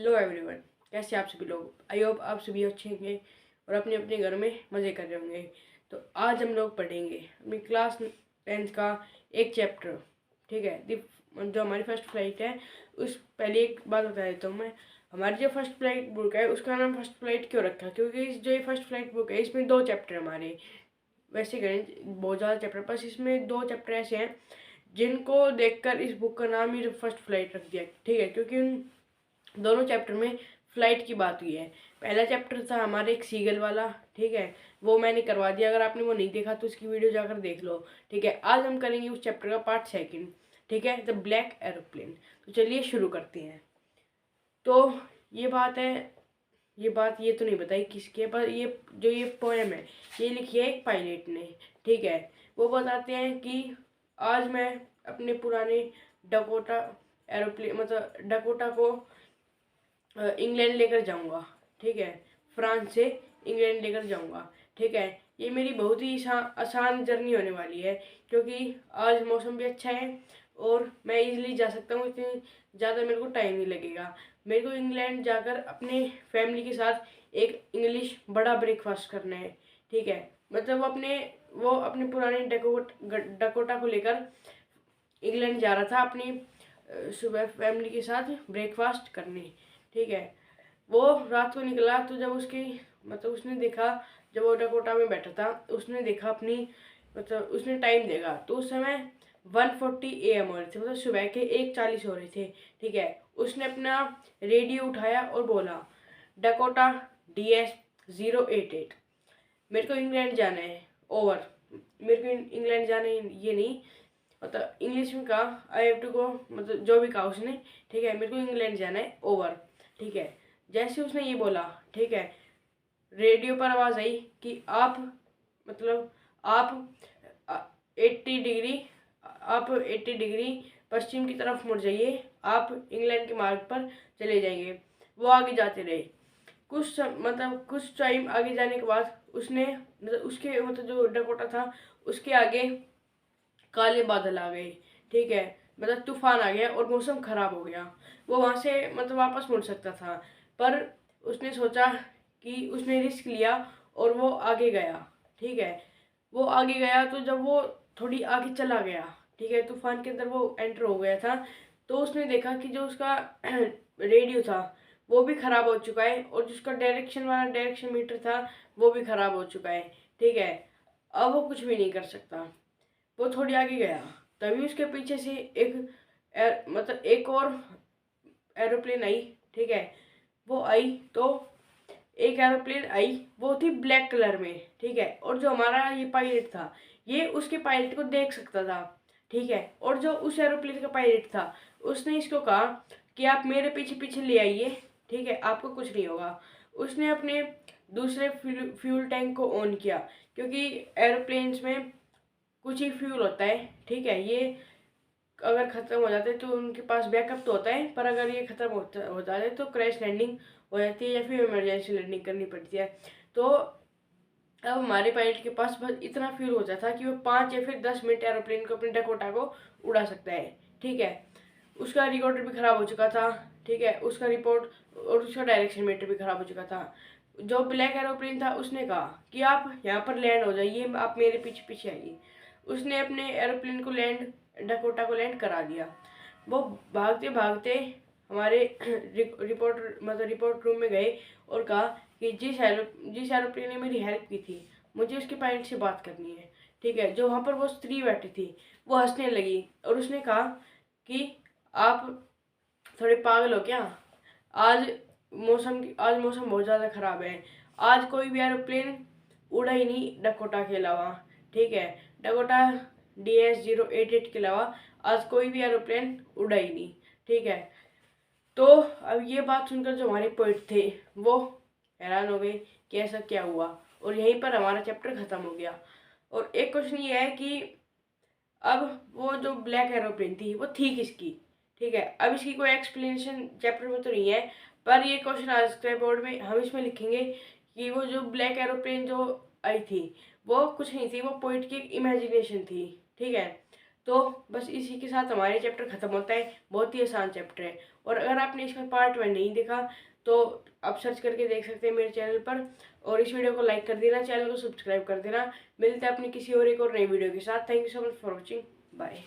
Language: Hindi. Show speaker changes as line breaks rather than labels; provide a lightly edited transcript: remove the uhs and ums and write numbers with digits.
हेलो एवरीवन, कैसे आप सभी लोग। आई होप आप सभी अच्छे होंगे और अपने अपने घर में मज़े कर रहे होंगे। तो आज हम लोग पढ़ेंगे अपनी क्लास 10th का एक चैप्टर। ठीक है, जो हमारी फर्स्ट फ्लाइट है उस पहले एक बात बता देता हूँ मैं। हमारी जो फर्स्ट फ्लाइट बुक है उसका नाम फर्स्ट फ्लाइट क्यों रखा, क्योंकि जो ये फर्स्ट फ्लाइट बुक है इसमें 2 चैप्टर हमारे, वैसे गणित बहुत ज़्यादा चैप्टर, बस इसमें 2 चैप्टर ऐसे हैं जिनको देखकर इस बुक का नाम ही फर्स्ट फ्लाइट रख दिया। ठीक है, क्योंकि उन दोनों चैप्टर में फ्लाइट की बात हुई है। पहला चैप्टर था हमारे एक सीगल वाला, ठीक है, वो मैंने करवा दिया। अगर आपने वो नहीं देखा तो उसकी वीडियो जाकर देख लो। ठीक है, आज हम करेंगे उस चैप्टर का पार्ट 2। ठीक है, द ब्लैक एरोप्लेन। तो चलिए शुरू करते हैं। तो ये बात है, ये तो नहीं बताई किसकी है, पर ये पोएम है ये लिखी है एक पायलट ने। ठीक है, वो बताते हैं कि आज मैं अपने पुराने डकोटा एरोप्लेन मतलब डकोटा को इंग्लैंड लेकर जाऊंगा। ठीक है, फ्रांस से इंग्लैंड लेकर जाऊंगा। ठीक है, ये मेरी बहुत ही आसान जर्नी होने वाली है, क्योंकि आज मौसम भी अच्छा है और मैं इजीली जा सकता हूँ। इतनी ज़्यादा मेरे को टाइम नहीं लगेगा। मेरे को इंग्लैंड जाकर अपने फैमिली के साथ एक इंग्लिश बड़ा ब्रेकफास्ट करना है। ठीक है, मतलब वो अपने पुराने डकोटा को लेकर इंग्लैंड जा रहा था अपनी सुबह फैमिली के साथ ब्रेकफास्ट करने। ठीक है, वो रात को निकला तो जब उसने देखा, जब वो डकोटा में बैठा था उसने देखा अपनी उसने टाइम देखा तो उस समय 1:40 AM हो रहे थे, मतलब सुबह के 1:40 हो रहे थे। ठीक है, उसने अपना रेडियो उठाया और बोला, डकोटा DS 088, मेरे को इंग्लैंड जाना है, ओवर। मेरे को इंग्लैंड जाना है ये नहीं, मतलब इंग्लिश में कहा आई हैव टू गो, मतलब जो भी कहा उसने। ठीक है, मेरे को इंग्लैंड जाना है, ओवर। ठीक है, जैसे उसने ये बोला, ठीक है, रेडियो पर आवाज़ आई कि मतलब आप 80 डिग्री आप 80 डिग्री पश्चिम की तरफ मुड़ जाइए, आप इंग्लैंड के मार्ग पर चले जाएंगे। वो आगे जाते रहे। कुछ टाइम आगे जाने के बाद उसने उसके जो डकोटा था उसके आगे काले बादल आ गए। ठीक है, मतलब तूफान आ गया और मौसम खराब हो गया। वो वहां से वापस मुड़ सकता था, पर उसने सोचा कि उसने रिस्क लिया और वो आगे गया। ठीक है, वो आगे गया तो जब वो थोड़ी आगे चला गया, ठीक है, तूफान के अंदर वो एंटर हो गया था, तो उसने देखा कि जो उसका रेडियो था वो भी खराब हो चुका है और जिसका डायरेक्शन मीटर था वो भी खराब हो चुका है। ठीक है, अब वो कुछ भी नहीं कर सकता। वो थोड़ी आगे गया, तभी उसके पीछे से एक और एरोप्लेन आई। ठीक है, वो आई तो एक एरोप्लेन आई, वो थी ब्लैक कलर में। ठीक है, और जो हमारा ये पायलट था ये उसके पायलट को देख सकता था। ठीक है, और जो उस एरोप्लेन का पायलट था उसने इसको कहा कि आप मेरे पीछे पीछे ले आइए। ठीक है, आपको कुछ नहीं होगा। उसने अपने दूसरे फ्यूल टैंक को ऑन किया, क्योंकि एरोप्लेन्स में कुछ ही फ्यूल होता है। ठीक है, ये अगर ख़त्म हो जाते हैं तो उनके पास बैकअप तो होता है, पर अगर ये ख़त्म हो जाता है तो क्रैश लैंडिंग हो जाती है या फिर इमरजेंसी लैंडिंग करनी पड़ती है। तो अब हमारे पायलट के पास बस इतना फ्यूल हो जाता कि वो 5 या फिर 10 मिनट एरोप्लेन को अपने डकोटा को उड़ा सकता है। ठीक है, उसका रिकॉर्डर भी ख़राब हो चुका था। ठीक है, उसका रिपोर्ट और उसका डायरेक्शन मीटर भी ख़राब हो चुका था। जो ब्लैक एरोप्लेन था उसने कहा कि आप यहाँ पर लैंड हो जाइए, आप मेरे पीछे पीछे आइए। उसने अपने एरोप्लेन को डकोटा को लैंड करा दिया। वो भागते भागते हमारे रिपोर्ट रूम में गए और कहा कि जिस एरोप्लेन ने मेरी हेल्प की थी मुझे उसके पायलट से बात करनी है। ठीक है, जो वहाँ पर वो स्त्री बैठी थी वो हंसने लगी और उसने कहा कि आप थोड़े पागल हो क्या, आज आज मौसम बहुत ज़्यादा ख़राब है, आज कोई भी एरोप्लेन उड़ा ही नहीं डकोटा के अलावा। ठीक है, डकोटा DS 088 के अलावा आज कोई भी एरोप्लेन उड़ा ही नहीं। ठीक है, तो अब ये बात सुनकर जो हमारे पोइट थे वो हैरान हो गए कि ऐसा क्या हुआ, और यहीं पर हमारा चैप्टर ख़त्म हो गया। और एक क्वेश्चन ये है कि अब वो जो ब्लैक एरोप्लेन थी वो थी किसकी। ठीक है, अब इसकी कोई एक्सप्लेनेशन चैप्टर में तो नहीं है, पर ये क्वेश्चन आज के बोर्ड में हम इसमें लिखेंगे कि वो जो ब्लैक एरोप्लेन जो आई थी वो कुछ नहीं थी, वो पोइट की इमेजिनेशन थी। ठीक है, तो बस इसी के साथ हमारे चैप्टर ख़त्म होता है। बहुत ही आसान चैप्टर है। और अगर आपने इसका पार्ट 1 नहीं देखा तो आप सर्च करके देख सकते हैं मेरे चैनल पर। और इस वीडियो को लाइक कर देना, चैनल को सब्सक्राइब कर देना। मिलते हैं अपनी किसी और एक और नई वीडियो के साथ। Thank you so much for watching. Bye.